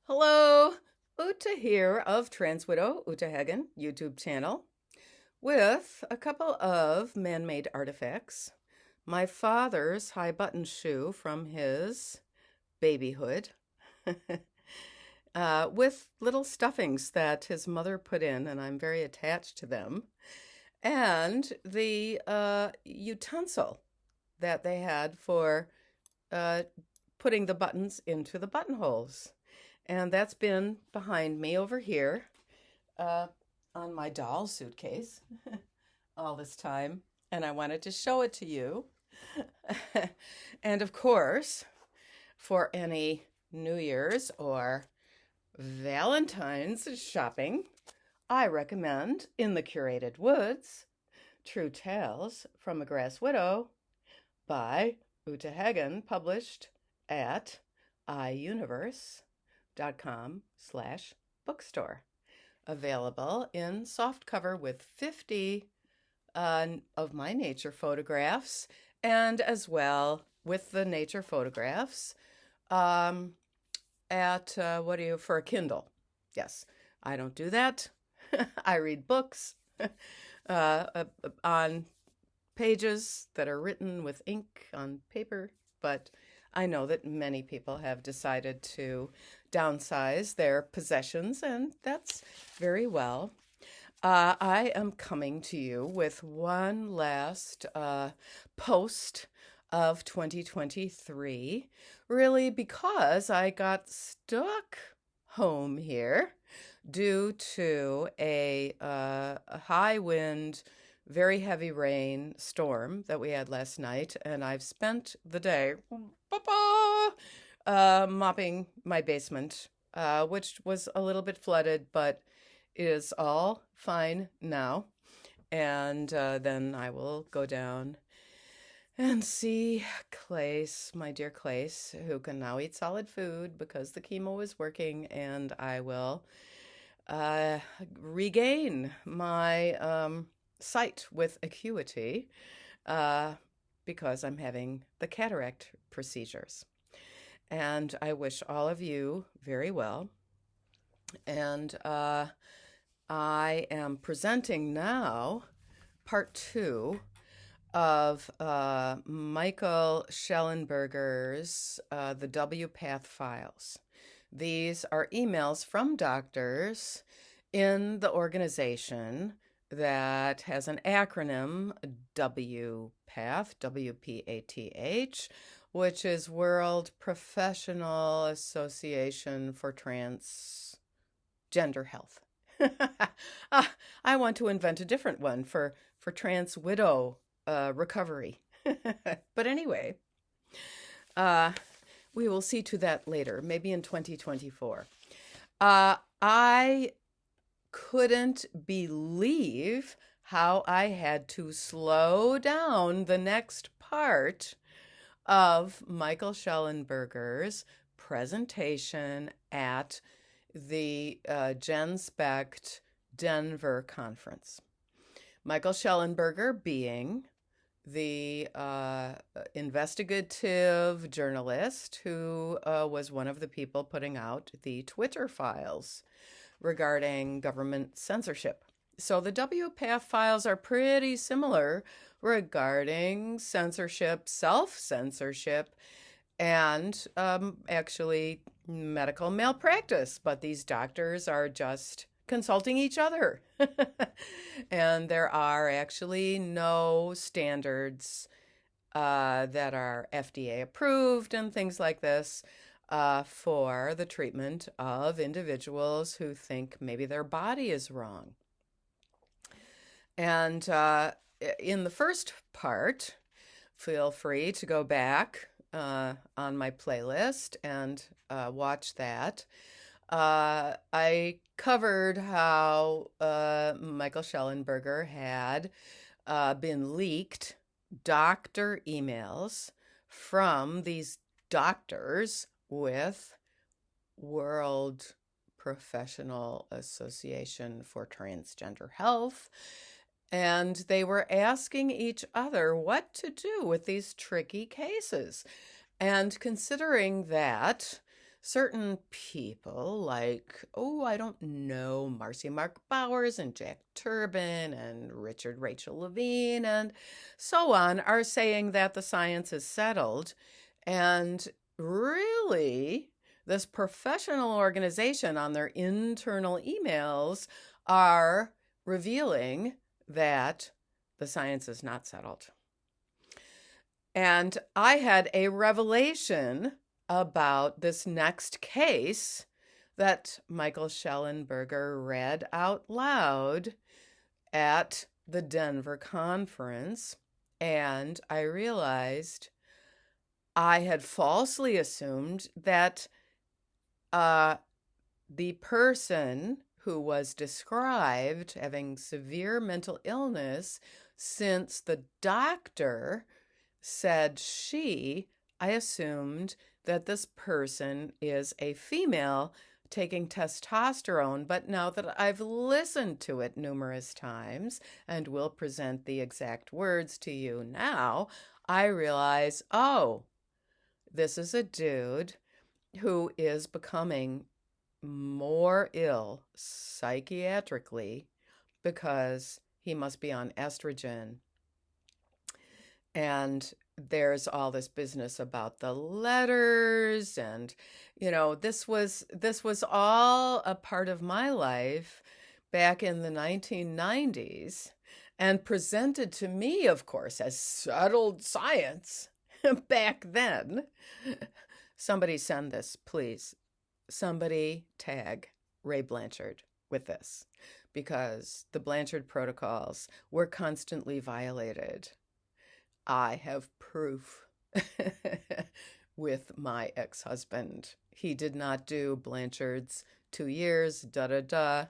Hello, Uta here of Trans Widow Uta Hagen YouTube channel with a couple of man-made artifacts. My father's high button shoe from his babyhood with little stuffings that his mother put in, and I'm very attached to them, and the utensil that they had for uh, putting the buttons into the buttonholes. And that's been behind me over here uh, on my doll suitcase all this time. And I wanted to show it to you. And of course, for any New Year's or Valentine's shopping, I recommend In the Curated Woods, True Tales from a Grass Widow by Uta Hagen, published at iUniverse.com/bookstore. Available in softcover with 50 of my nature photographs, and as well with the nature photographs at for a Kindle. Yes, I don't do that. I read books on pages that are written with ink on paper, but I know that many people have decided to downsize their possessions, and that's very well. I am coming to you with one last post of 2023, really because I got stuck home here due to a high wind, very heavy rain storm that we had last night, and I've spent the day mopping my basement, which was a little bit flooded, but is all fine now. And then I will go down and see Clace, my dear Clace, who can now eat solid food because the chemo is working, and I will regain my sight with acuity because I'm having the cataract procedures. And I wish all of you very well. And I am presenting now part 2 of Michael Shellenberger's The WPATH files. These are emails from doctors in the organization that has an acronym, WPATH, WPATH, which is World Professional Association for Transgender Health. I want to invent a different one for trans widow recovery. But anyway, we will see to that later, maybe in 2024. I couldn't believe how I had to slow down the next part of Michael Shellenberger's presentation at the Genspect Denver conference. Michael Shellenberger being the investigative journalist who was one of the people putting out the Twitter files regarding government censorship. So the WPATH files are pretty similar regarding censorship, self-censorship, and actually medical malpractice. But these doctors are just consulting each other. And there are actually no standards that are FDA approved and things like this for the treatment of individuals who think maybe their body is wrong. And in the first part, feel free to go back on my playlist and watch that. I covered how Michael Shellenberger had been leaked doctor emails from these doctors with World Professional Association for Transgender Health, and they were asking each other what to do with these tricky cases. And considering that certain people like, oh, I don't know, Marcy Mark Bowers and Jack Turbin and Richard Rachel Levine and so on are saying that the science is settled. And really, this professional organization on their internal emails are revealing that the science is not settled. And I had a revelation about this next case that Michael Shellenberger read out loud at the Denver conference. And I realized I had falsely assumed that the person who was described having severe mental illness, since the doctor said she, I assumed that this person is a female taking testosterone. But now that I've listened to it numerous times and will present the exact words to you now, I realize, oh, this is a dude who is becoming more ill psychiatrically because he must be on estrogen. And there's all this business about the letters, and this was all a part of my life back in the 1990s and presented to me, of course, as settled science back then. Somebody send this, please. Somebody tag Ray Blanchard with this, because the Blanchard protocols were constantly violated. I have proof with my ex-husband. He did not do Blanchard's 2 years, and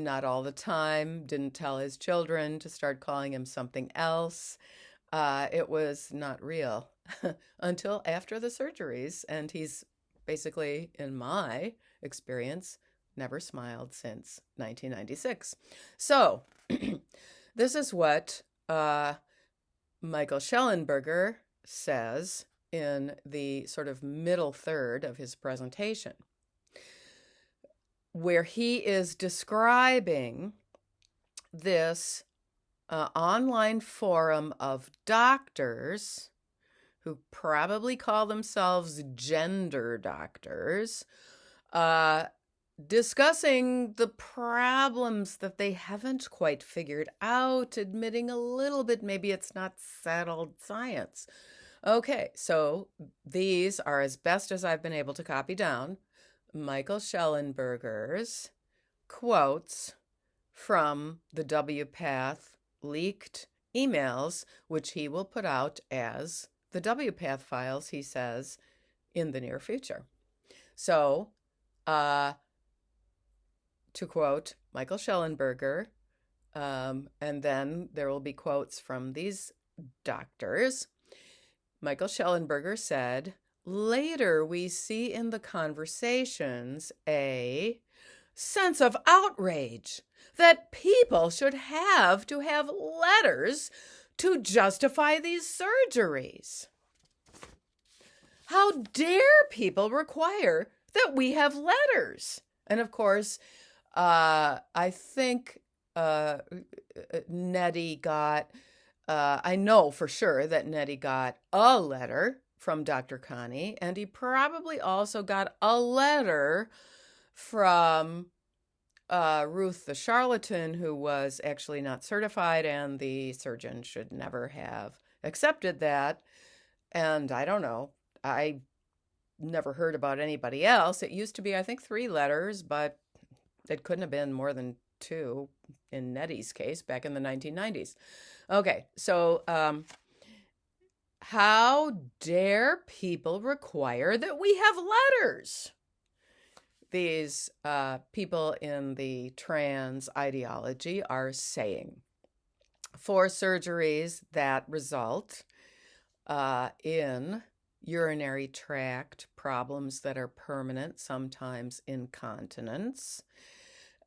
not all the time, didn't tell his children to start calling him something else. It was not real until after the surgeries, and he's basically, in my experience, never smiled since 1996. So this is what Michael Shellenberger says in the sort of middle third of his presentation, where he is describing this online forum of doctors who probably call themselves gender doctors, discussing the problems that they haven't quite figured out, admitting a little bit maybe it's not settled science. Okay, so these are, as best as I've been able to copy down, Michael Shellenberger's quotes from the WPATH leaked emails, which he will put out as the WPATH files, he says, in the near future. So, to quote Michael Shellenberger, and then there will be quotes from these doctors. Michael Shellenberger said, later we see in the conversations a sense of outrage that people should have to have letters to justify these surgeries. How dare people require that we have letters? And of course, I think Nettie got, I know for sure that Nettie got a letter from Dr. Connie, and he probably also got a letter from Ruth the charlatan, who was actually not certified, and the surgeon should never have accepted that. And I don't know, I never heard about anybody else. It used to be, I think, 3 letters, but it couldn't have been more than 2 in Nettie's case back in the 1990s. Okay, so how dare people require that we have letters? These people in the trans ideology are saying, for surgeries that result in urinary tract problems that are permanent, sometimes incontinence,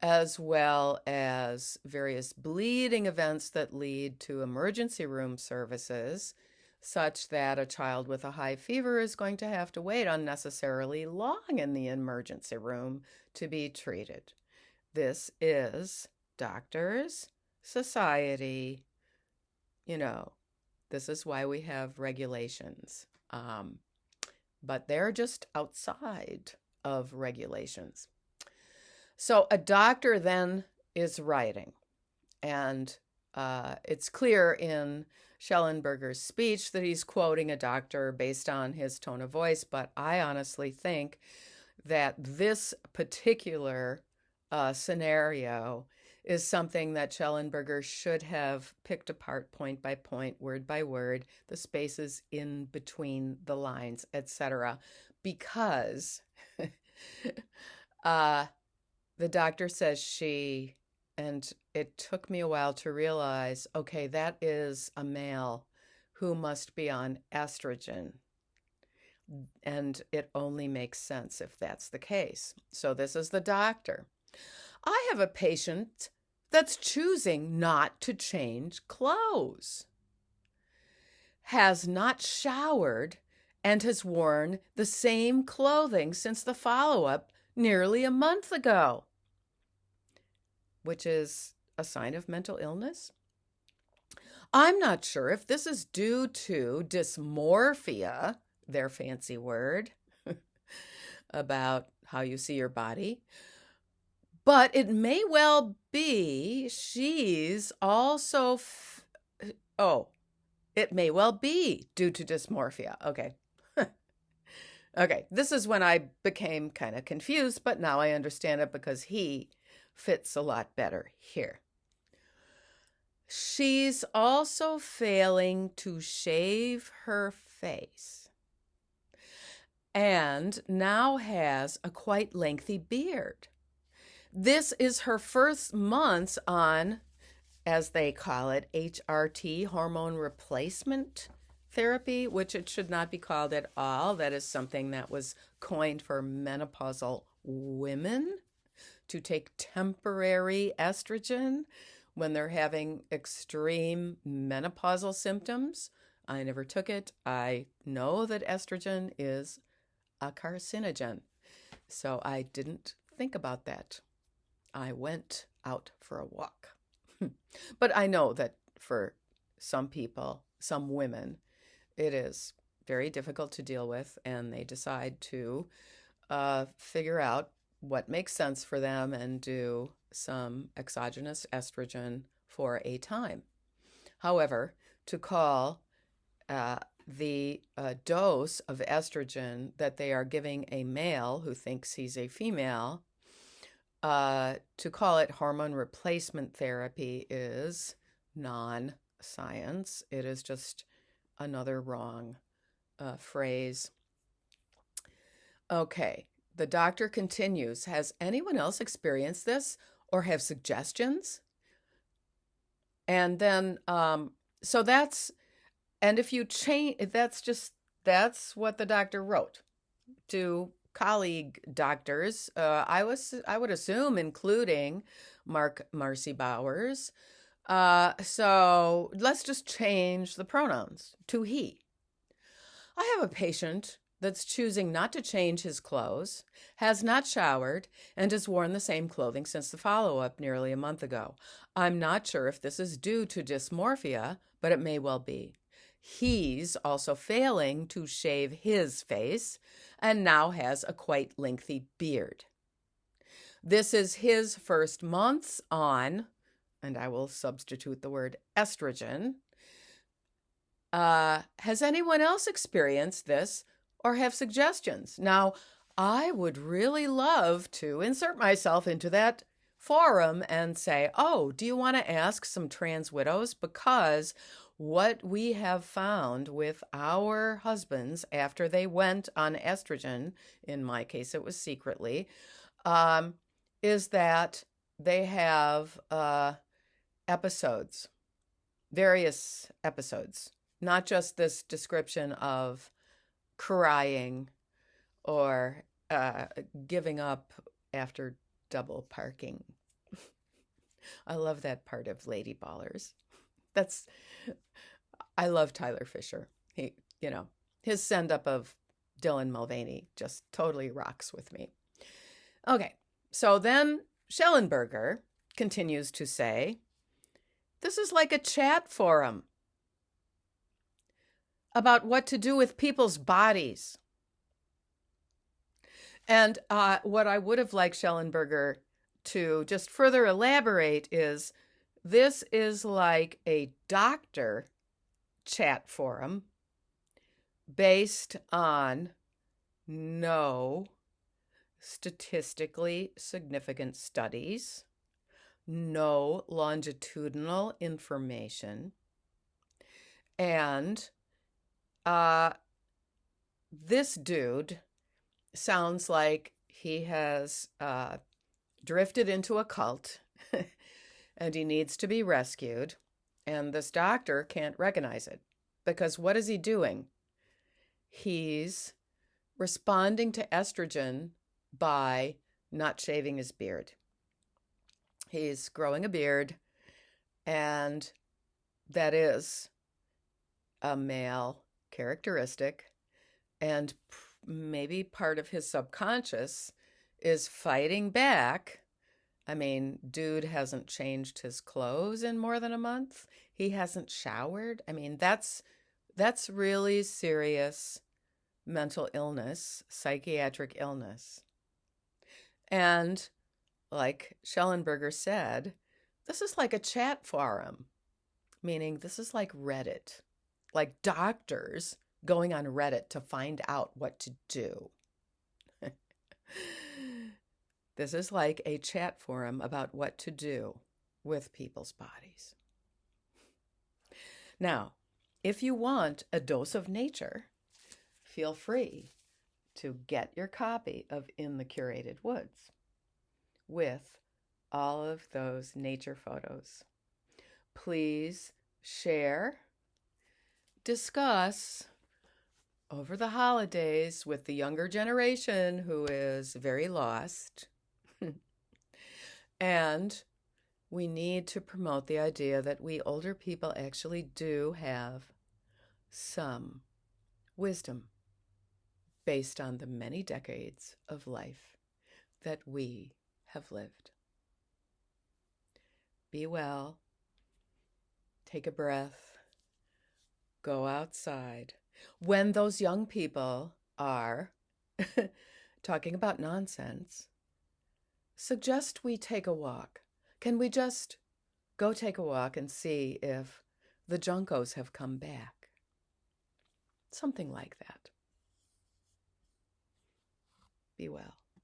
as well as various bleeding events that lead to emergency room services, such that a child with a high fever is going to have to wait unnecessarily long in the emergency room to be treated. This is doctors, society, this is why we have regulations. But they're just outside of regulations. So a doctor then is writing, and it's clear in Shellenberger's speech that he's quoting a doctor based on his tone of voice, but I honestly think that this particular scenario is something that Shellenberger should have picked apart point by point, word by word, the spaces in between the lines, etc., because the doctor says she, and it took me a while to realize, okay, that is a male who must be on estrogen. And it only makes sense if that's the case. So this is the doctor. I have a patient that's choosing not to change clothes, has not showered, and has worn the same clothing since the follow-up nearly a month ago, which is a sign of mental illness. I'm not sure if this is due to dysmorphia, their fancy word about how you see your body, but it may well be she's also, it may well be due to dysmorphia. Okay. Okay, this is when I became kind of confused, but now I understand it because he fits a lot better here. She's also failing to shave her face and now has a quite lengthy beard. This is her first months on, as they call it, HRT, hormone replacement therapy, which it should not be called at all. That is something that was coined for menopausal women to take temporary estrogen when they're having extreme menopausal symptoms. I never took it. I know that estrogen is a carcinogen, so I didn't think about that. I went out for a walk. But I know that for some people, some women, it is very difficult to deal with, and they decide to figure out what makes sense for them and do some exogenous estrogen for a time. However, to call the dose of estrogen that they are giving a male who thinks he's a female, to call it hormone replacement therapy is non-science. It is just another wrong phrase. Okay, the doctor continues. Has anyone else experienced this or have suggestions? And then, so that's, and if you change, that's what the doctor wrote to colleague doctors. I would assume including Marcy Bowers. So let's just change the pronouns to he. I have a patient that's choosing not to change his clothes, has not showered, and has worn the same clothing since the follow-up nearly a month ago. I'm not sure if this is due to dysmorphia, but it may well be. He's also failing to shave his face and now has a quite lengthy beard. This is his first months on, and I will substitute the word estrogen. Has anyone else experienced this or have suggestions? Now, I would really love to insert myself into that forum and say, oh, do you want to ask some trans widows? Because what we have found with our husbands after they went on estrogen, in my case it was secretly, is that they have episodes, various episodes, not just this description of crying or giving up after double parking. I love that part of Lady Ballers. I love Tyler Fisher. He, his send up of Dylan Mulvaney just totally rocks with me. Okay, so then Shellenberger continues to say, this is like a chat forum about what to do with people's bodies. And what I would have liked Shellenberger to just further elaborate is this is like a doctor chat forum based on no statistically significant studies, no longitudinal information, and this dude sounds like he has drifted into a cult and he needs to be rescued, and this doctor can't recognize it because what is he doing? He's responding to estrogen by not shaving his beard. He's growing a beard, and that is a male characteristic, and maybe part of his subconscious is fighting back. I mean, dude hasn't changed his clothes in more than a month. He hasn't showered. I mean, that's really serious mental illness, psychiatric illness. And like Shellenberger said, this is like a chat forum, meaning this is like Reddit, like doctors going on Reddit to find out what to do. This is like a chat forum about what to do with people's bodies. Now, if you want a dose of nature, feel free to get your copy of In the Curated Woods with all of those nature photos. Please share, discuss over the holidays with the younger generation who is very lost. And we need to promote the idea that we older people actually do have some wisdom based on the many decades of life that we have lived. Be well, take a breath, go outside. When those young people are talking about nonsense, suggest we take a walk. Can we just go take a walk and see if the juncos have come back? Something like that. Be well.